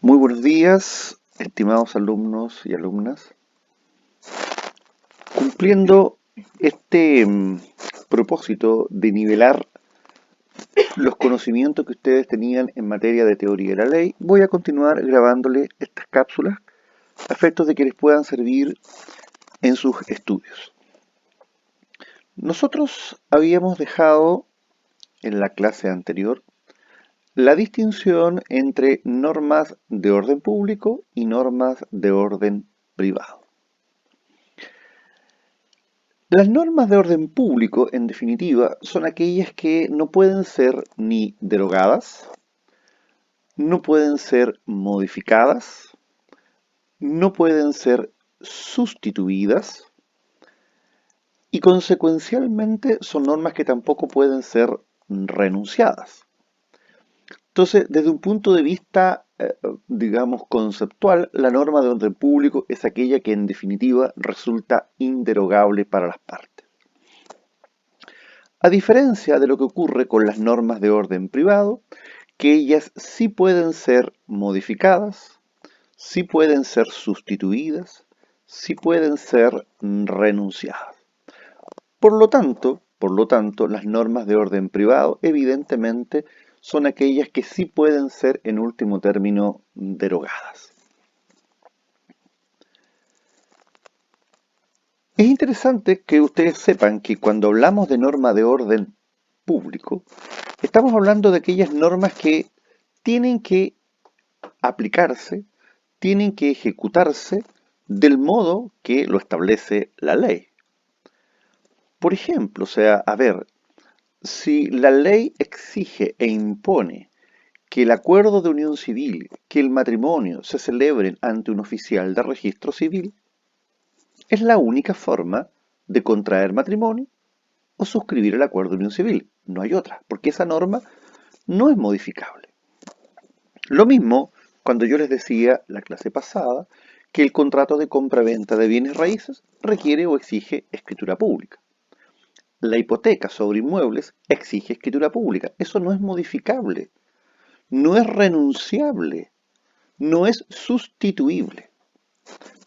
Muy buenos días, estimados alumnos y alumnas. Cumpliendo este propósito de nivelar los conocimientos que ustedes tenían en materia de teoría de la ley, voy a continuar grabándoles estas cápsulas a efectos de que les puedan servir en sus estudios. Nosotros habíamos dejado en la clase anterior la distinción entre normas de orden público y normas de orden privado. Las normas de orden público, en definitiva, son aquellas que no pueden ser ni derogadas, no pueden ser modificadas, no pueden ser sustituidas y consecuencialmente son normas que tampoco pueden ser renunciadas. Entonces, desde un punto de vista, digamos, conceptual, la norma de orden público es aquella que en definitiva resulta inderogable para las partes. A diferencia de lo que ocurre con las normas de orden privado, que ellas sí pueden ser modificadas, sí pueden ser sustituidas, sí pueden ser renunciadas. Por lo tanto, las normas de orden privado evidentemente son aquellas que sí pueden ser en último término derogadas. Es interesante que ustedes sepan que cuando hablamos de norma de orden público, estamos hablando de aquellas normas que tienen que aplicarse, tienen que ejecutarse del modo que lo establece la ley. Por ejemplo, si la ley exige e impone que el acuerdo de unión civil, que el matrimonio se celebren ante un oficial de registro civil, es la única forma de contraer matrimonio o suscribir el acuerdo de unión civil. No hay otra, porque esa norma no es modificable. Lo mismo cuando yo les decía la clase pasada que el contrato de compra-venta de bienes raíces requiere o exige escritura pública. La hipoteca sobre inmuebles exige escritura pública. Eso no es modificable, no es renunciable, no es sustituible.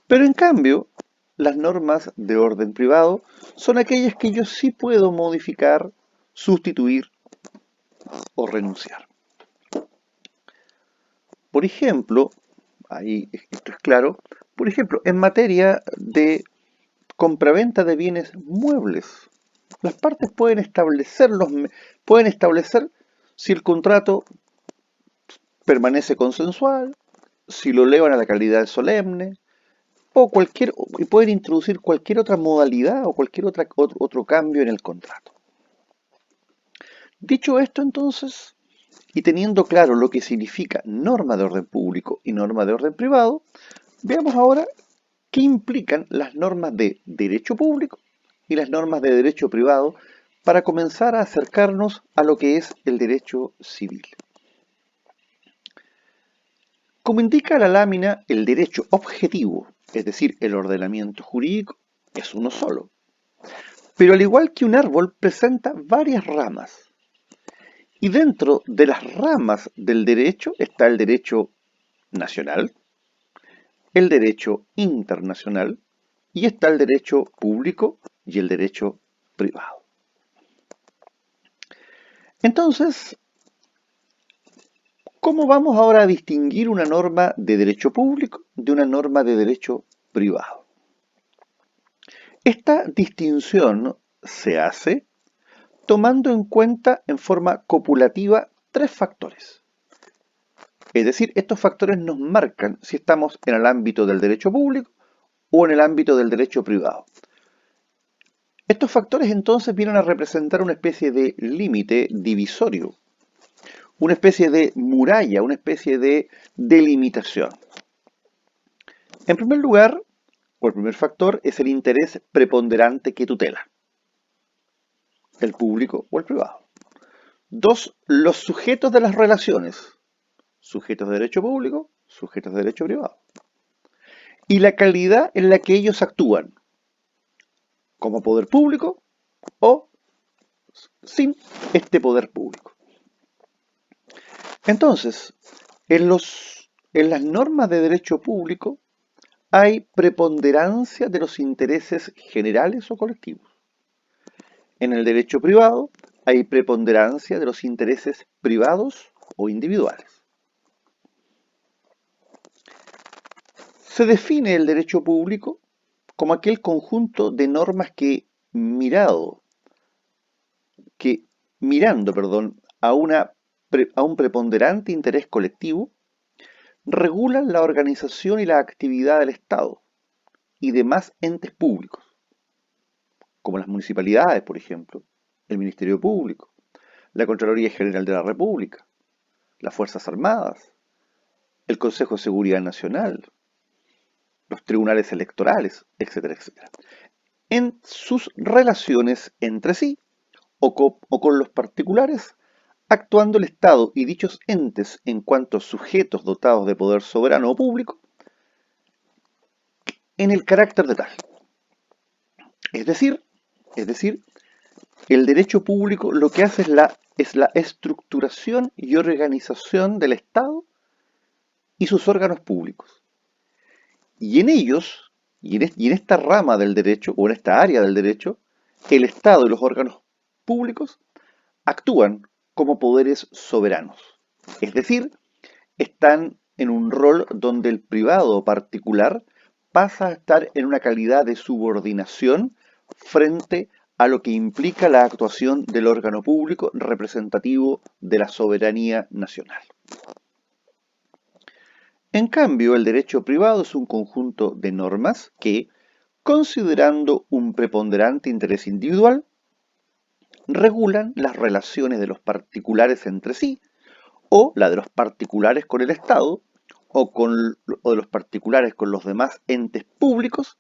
Pero en cambio, las normas de orden privado son aquellas que yo sí puedo modificar, sustituir o renunciar. Por ejemplo, ahí esto es claro, por ejemplo, en materia de compraventa de bienes muebles, las partes pueden establecer si el contrato permanece consensual, si lo elevan a la calidad solemne, y pueden introducir cualquier otra modalidad o cualquier otro cambio en el contrato. Dicho esto, entonces, y teniendo claro lo que significa norma de orden público y norma de orden privado, veamos ahora qué implican las normas de derecho público y las normas de derecho privado para comenzar a acercarnos a lo que es el derecho civil. Como indica la lámina, el derecho objetivo, es decir, el ordenamiento jurídico, es uno solo. Pero al igual que un árbol, presenta varias ramas. Y dentro de las ramas del derecho está el derecho nacional, el derecho internacional y está el derecho público y el derecho privado. Entonces, ¿cómo vamos ahora a distinguir una norma de derecho público de una norma de derecho privado? Esta distinción se hace tomando en cuenta en forma copulativa tres factores. Es decir, estos factores nos marcan si estamos en el ámbito del derecho público o en el ámbito del derecho privado. Estos factores entonces vienen a representar una especie de límite divisorio, una especie de muralla, una especie de delimitación. En primer lugar, o el primer factor, es el interés preponderante que tutela, el público o el privado. Dos, los sujetos de las relaciones, sujetos de derecho público, sujetos de derecho privado. Y la calidad en la que ellos actúan, como poder público o sin este poder público. Entonces, en los En las normas de derecho público hay preponderancia de los intereses generales o colectivos. En el derecho privado hay preponderancia de los intereses privados o individuales. Se define el derecho público como aquel conjunto de normas que mirando, a un preponderante interés colectivo, regulan la organización y la actividad del Estado y demás entes públicos, como las municipalidades, por ejemplo, el Ministerio Público, la Contraloría General de la República, las Fuerzas Armadas, el Consejo de Seguridad Nacional, los tribunales electorales, etcétera, etcétera, en sus relaciones entre sí o con los particulares, actuando el Estado y dichos entes en cuanto sujetos dotados de poder soberano o público, en el carácter de tal. Es decir, es decir, el derecho público lo que hace es la estructuración y organización del Estado y sus órganos públicos. Y en ellos, y en esta rama del derecho, o en esta área del derecho, el Estado y los órganos públicos actúan como poderes soberanos. Es decir, están en un rol donde el privado o particular pasa a estar en una calidad de subordinación frente a lo que implica la actuación del órgano público representativo de la soberanía nacional. En cambio, el derecho privado es un conjunto de normas que, considerando un preponderante interés individual, regulan las relaciones de los particulares entre sí o la de los particulares con el Estado o de los particulares con los demás entes públicos,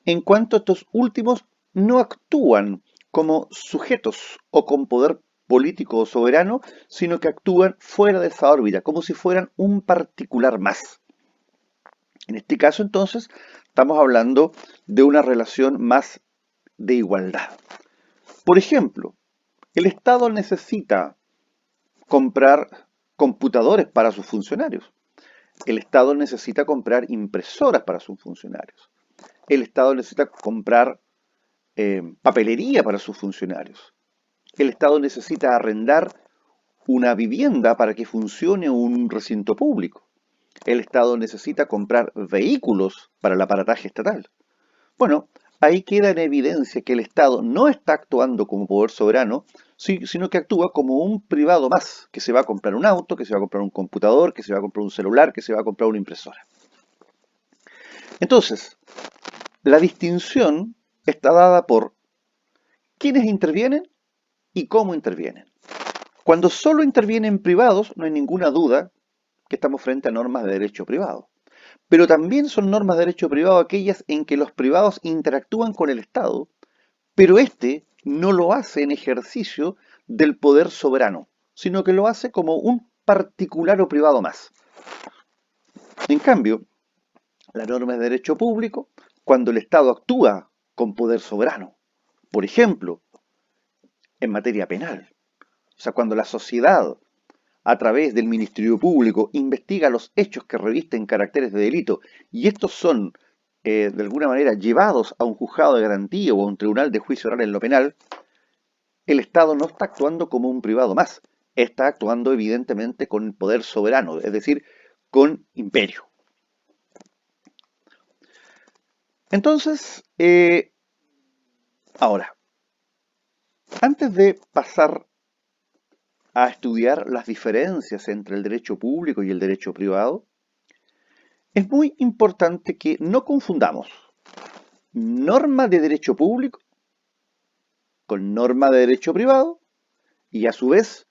en cuanto estos últimos no actúan como sujetos o con poder político o soberano, sino que actúan fuera de esa órbita, como si fueran un particular más. En este caso, entonces, estamos hablando de una relación más de igualdad. Por ejemplo, el Estado necesita comprar computadores para sus funcionarios. El Estado necesita comprar impresoras para sus funcionarios. El Estado necesita comprar papelería para sus funcionarios. El Estado necesita arrendar una vivienda para que funcione un recinto público. El Estado necesita comprar vehículos para el aparataje estatal. Bueno, ahí queda en evidencia que el Estado no está actuando como poder soberano, sino que actúa como un privado más, que se va a comprar un auto, que se va a comprar un computador, que se va a comprar un celular, que se va a comprar una impresora. Entonces, la distinción está dada por quiénes intervienen y cómo intervienen. Cuando solo intervienen privados, no hay ninguna duda que estamos frente a normas de derecho privado. Pero también son normas de derecho privado aquellas en que los privados interactúan con el Estado, pero éste no lo hace en ejercicio del poder soberano, sino que lo hace como un particular o privado más. En cambio, la norma de derecho público, cuando el Estado actúa con poder soberano, por ejemplo, en materia penal, o sea, cuando la sociedad, a través del Ministerio Público, investiga los hechos que revisten caracteres de delito y estos son, de alguna manera, llevados a un juzgado de garantía o a un tribunal de juicio oral en lo penal, el Estado no está actuando como un privado más, está actuando evidentemente con poder soberano, es decir, con imperio. Entonces, ahora, antes de pasar a estudiar las diferencias entre el derecho público y el derecho privado, es muy importante que no confundamos norma de derecho público con norma de derecho privado y a su vez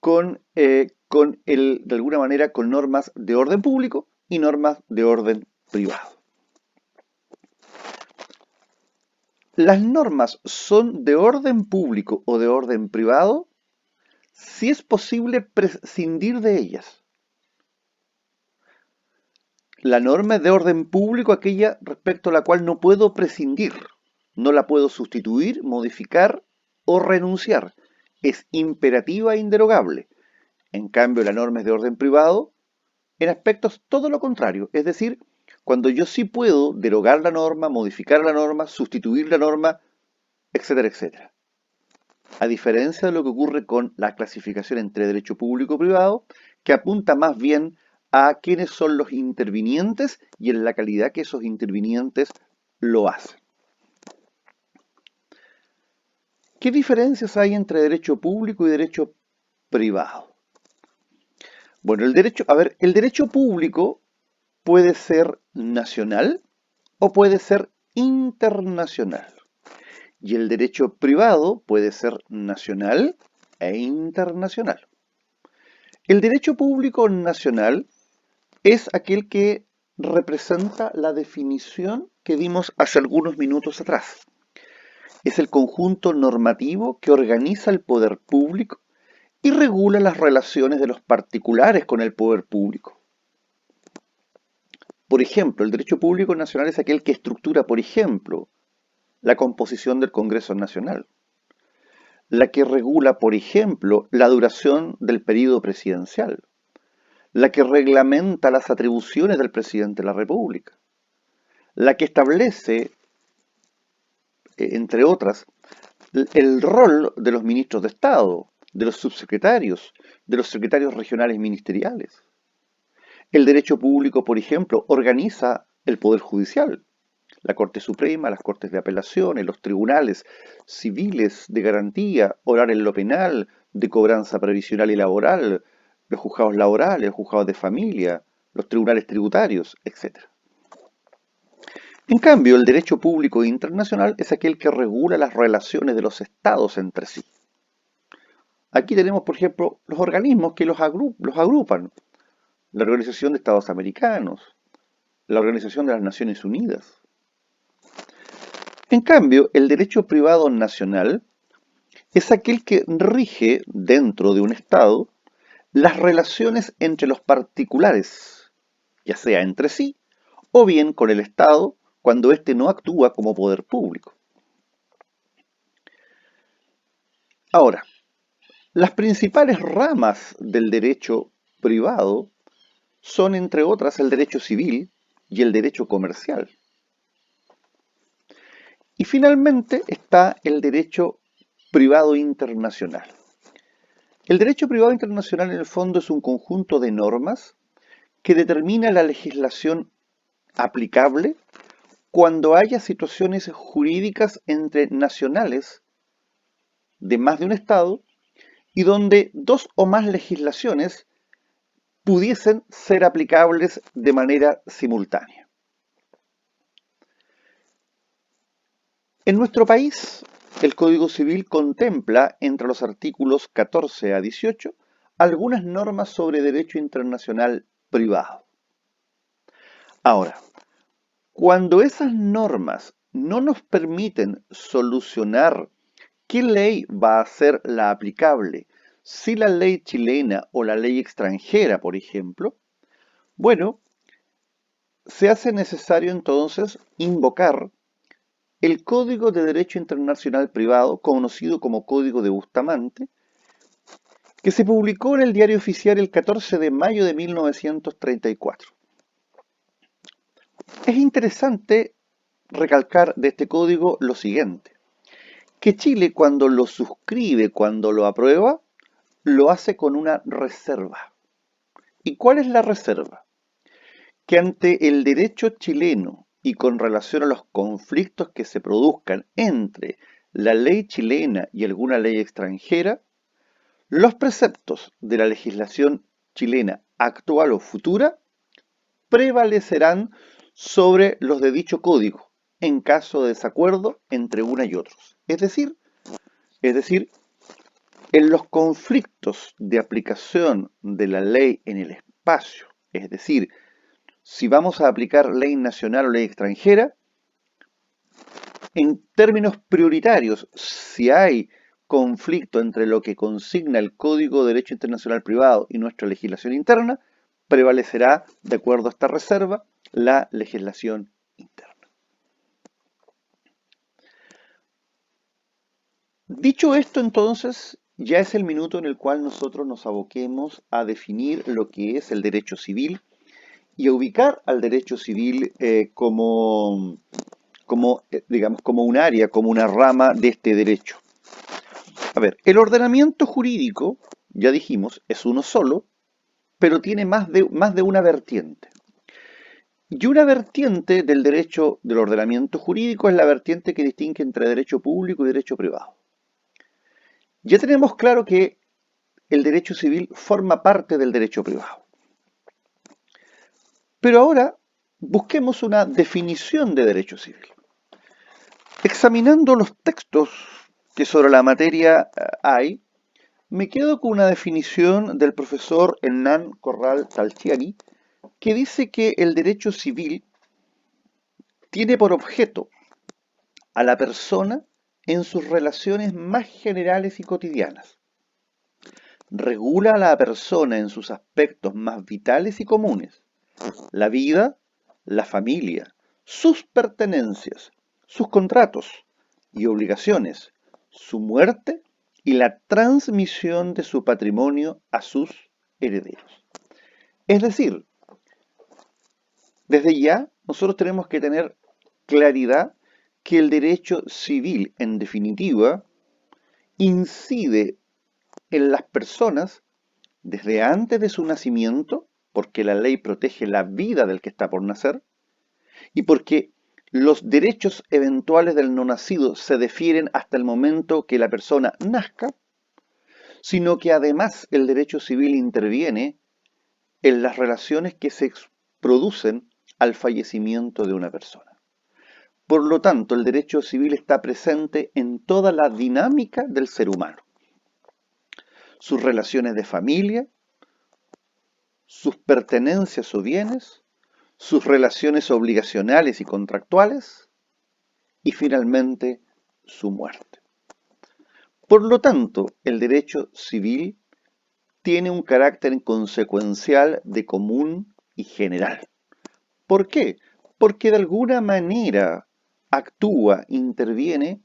de alguna manera, con normas de orden público y normas de orden privado. Las normas son de orden público o de orden privado si es posible prescindir de ellas. La norma es de orden público aquella respecto a la cual no puedo prescindir, no la puedo sustituir, modificar o renunciar. Es imperativa e inderogable. En cambio, la norma es de orden privado en aspectos todo lo contrario, es decir, cuando yo sí puedo derogar la norma, modificar la norma, sustituir la norma, etcétera, etcétera. A diferencia de lo que ocurre con la clasificación entre derecho público y privado, que apunta más bien a quiénes son los intervinientes y en la calidad que esos intervinientes lo hacen. ¿Qué diferencias hay entre derecho público y derecho privado? Bueno, el derecho público puede ser nacional o puede ser internacional. Y el derecho privado puede ser nacional e internacional. El derecho público nacional es aquel que representa la definición que dimos hace algunos minutos atrás. Es el conjunto normativo que organiza el poder público y regula las relaciones de los particulares con el poder público. Por ejemplo, el derecho público nacional es aquel que estructura, por ejemplo, la composición del Congreso Nacional, la que regula, por ejemplo, la duración del período presidencial, la que reglamenta las atribuciones del presidente de la República, la que establece, entre otras, el rol de los ministros de Estado, de los subsecretarios, de los secretarios regionales ministeriales. El derecho público, por ejemplo, organiza el Poder Judicial, la Corte Suprema, las Cortes de Apelaciones, los tribunales civiles de garantía, orar en lo penal, de cobranza previsional y laboral, los juzgados laborales, los juzgados de familia, los tribunales tributarios, etc. En cambio, el derecho público internacional es aquel que regula las relaciones de los estados entre sí. Aquí tenemos, por ejemplo, los organismos que los agrupan. La Organización de Estados Americanos, la Organización de las Naciones Unidas. En cambio, el derecho privado nacional es aquel que rige dentro de un Estado las relaciones entre los particulares, ya sea entre sí o bien con el Estado cuando éste no actúa como poder público. Ahora, las principales ramas del derecho privado son, entre otras, el derecho civil y el derecho comercial. Y finalmente está el derecho privado internacional. El derecho privado internacional en el fondo es un conjunto de normas que determina la legislación aplicable cuando haya situaciones jurídicas entre nacionales de más de un Estado y donde dos o más legislaciones pudiesen ser aplicables de manera simultánea. En nuestro país, el Código Civil contempla entre los artículos 14 a 18 algunas normas sobre derecho internacional privado. Ahora, cuando esas normas no nos permiten solucionar qué ley va a ser la aplicable, si la ley chilena o la ley extranjera, por ejemplo, bueno, se hace necesario entonces invocar el Código de Derecho Internacional Privado, conocido como Código de Bustamante, que se publicó en el Diario Oficial el 14 de mayo de 1934. Es interesante recalcar de este código lo siguiente, que Chile cuando lo suscribe, cuando lo aprueba, lo hace con una reserva. ¿Y cuál es la reserva? Que ante el derecho chileno y con relación a los conflictos que se produzcan entre la ley chilena y alguna ley extranjera, los preceptos de la legislación chilena actual o futura prevalecerán sobre los de dicho código en caso de desacuerdo entre una y otros. Es decir, en los conflictos de aplicación de la ley en el espacio, es decir, si vamos a aplicar ley nacional o ley extranjera, en términos prioritarios, si hay conflicto entre lo que consigna el Código de Derecho Internacional Privado y nuestra legislación interna, prevalecerá, de acuerdo a esta reserva, la legislación interna. Dicho esto, entonces, ya es el minuto en el cual nosotros nos aboquemos a definir lo que es el derecho civil y a ubicar al derecho civil digamos, como un área, como una rama de este derecho. A ver, el ordenamiento jurídico, ya dijimos, es uno solo, pero tiene más de una vertiente. Y una vertiente del derecho del ordenamiento jurídico es la vertiente que distingue entre derecho público y derecho privado. Ya tenemos claro que el derecho civil forma parte del derecho privado. Pero ahora busquemos una definición de derecho civil. Examinando los textos que sobre la materia hay, me quedo con una definición del profesor Hernán Corral Talchiani, que dice que el derecho civil tiene por objeto a la persona en sus relaciones más generales y cotidianas. Regula a la persona en sus aspectos más vitales y comunes, la vida, la familia, sus pertenencias, sus contratos y obligaciones, su muerte y la transmisión de su patrimonio a sus herederos. Es decir, desde ya nosotros tenemos que tener claridad que el derecho civil, en definitiva, incide en las personas desde antes de su nacimiento, porque la ley protege la vida del que está por nacer, y porque los derechos eventuales del no nacido se defieren hasta el momento que la persona nazca, sino que además el derecho civil interviene en las relaciones que se producen al fallecimiento de una persona. Por lo tanto, el derecho civil está presente en toda la dinámica del ser humano. Sus relaciones de familia, sus pertenencias o bienes, sus relaciones obligacionales y contractuales, y finalmente su muerte. Por lo tanto, el derecho civil tiene un carácter consecuencial de común y general. ¿Por qué? Porque de alguna manera actúa, interviene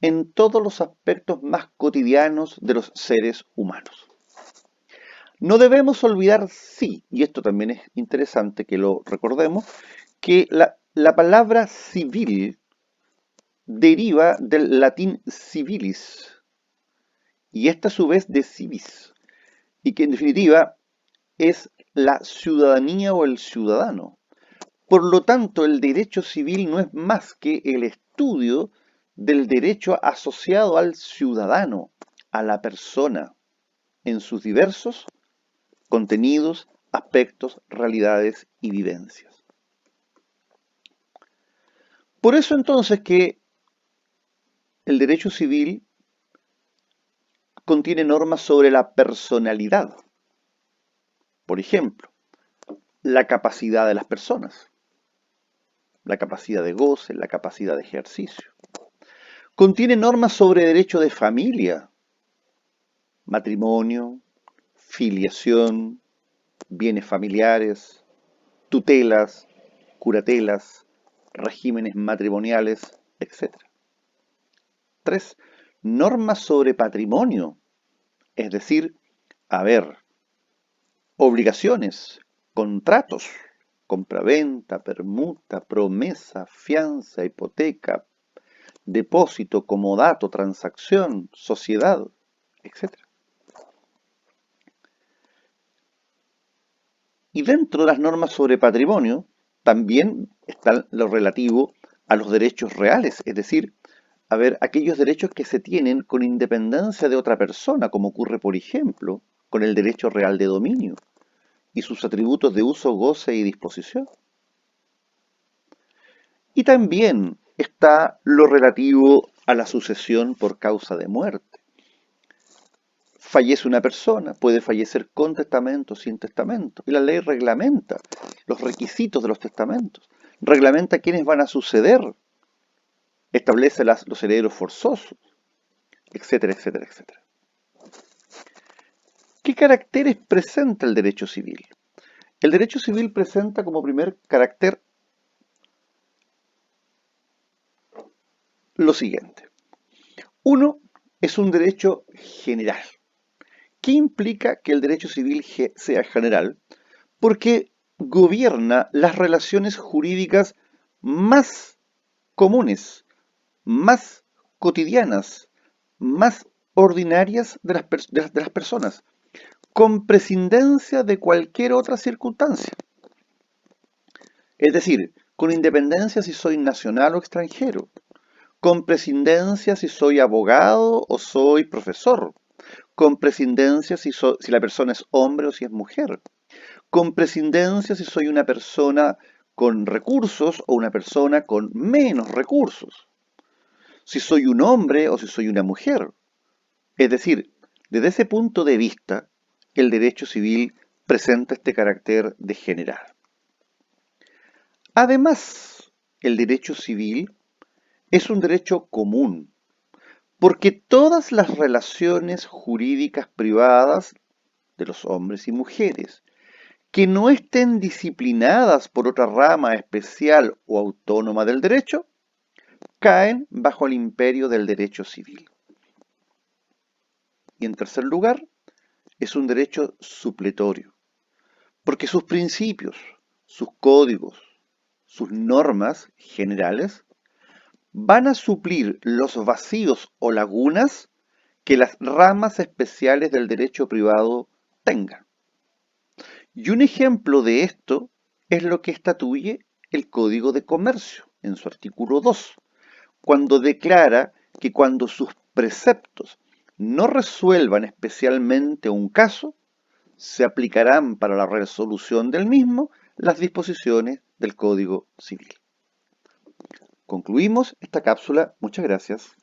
en todos los aspectos más cotidianos de los seres humanos. No debemos olvidar, sí, y esto también es interesante que lo recordemos, que la palabra civil deriva del latín civilis, y esta a su vez de civis, y que en definitiva es la ciudadanía o el ciudadano. Por lo tanto, el derecho civil no es más que el estudio del derecho asociado al ciudadano, a la persona, en sus diversos contenidos, aspectos, realidades y vivencias. Por eso entonces que el derecho civil contiene normas sobre la personalidad. Por ejemplo, la capacidad de las personas, la capacidad de goce, la capacidad de ejercicio. Contiene normas sobre derecho de familia, matrimonio, filiación, bienes familiares, tutelas, curatelas, regímenes matrimoniales, etc. 3. Normas sobre patrimonio, es decir, obligaciones, contratos, compraventa, permuta, promesa, fianza, hipoteca, depósito, comodato, transacción, sociedad, etc. Y dentro de las normas sobre patrimonio también está lo relativo a los derechos reales, es decir, aquellos derechos que se tienen con independencia de otra persona, como ocurre, por ejemplo, con el derecho real de dominio y sus atributos de uso, goce y disposición. Y también está lo relativo a la sucesión por causa de muerte. Fallece una persona, puede fallecer con testamento, sin testamento, y la ley reglamenta los requisitos de los testamentos, reglamenta quiénes van a suceder, establece los herederos forzosos, etcétera, etcétera, etcétera. ¿Qué caracteres presenta el derecho civil? El derecho civil presenta como primer carácter lo siguiente. Uno, es un derecho general. ¿Qué implica que el derecho civil sea general? Porque gobierna las relaciones jurídicas más comunes, más cotidianas, más ordinarias de las personas, con prescindencia de cualquier otra circunstancia. Es decir, con independencia si soy nacional o extranjero, con prescindencia si soy abogado o soy profesor, con prescindencia si la persona es hombre o si es mujer, con prescindencia si soy una persona con recursos o una persona con menos recursos, si soy un hombre o si soy una mujer. Es decir, desde ese punto de vista, el derecho civil presenta este carácter de general. Además, el derecho civil es un derecho común, porque todas las relaciones jurídicas privadas de los hombres y mujeres que no estén disciplinadas por otra rama especial o autónoma del derecho, caen bajo el imperio del derecho civil. Y en tercer lugar, es un derecho supletorio, porque sus principios, sus códigos, sus normas generales van a suplir los vacíos o lagunas que las ramas especiales del derecho privado tengan. Y un ejemplo de esto es lo que estatuye el Código de Comercio en su artículo 2, cuando declara que cuando sus preceptos no resuelvan especialmente un caso, se aplicarán para la resolución del mismo las disposiciones del Código Civil. Concluimos esta cápsula. Muchas gracias.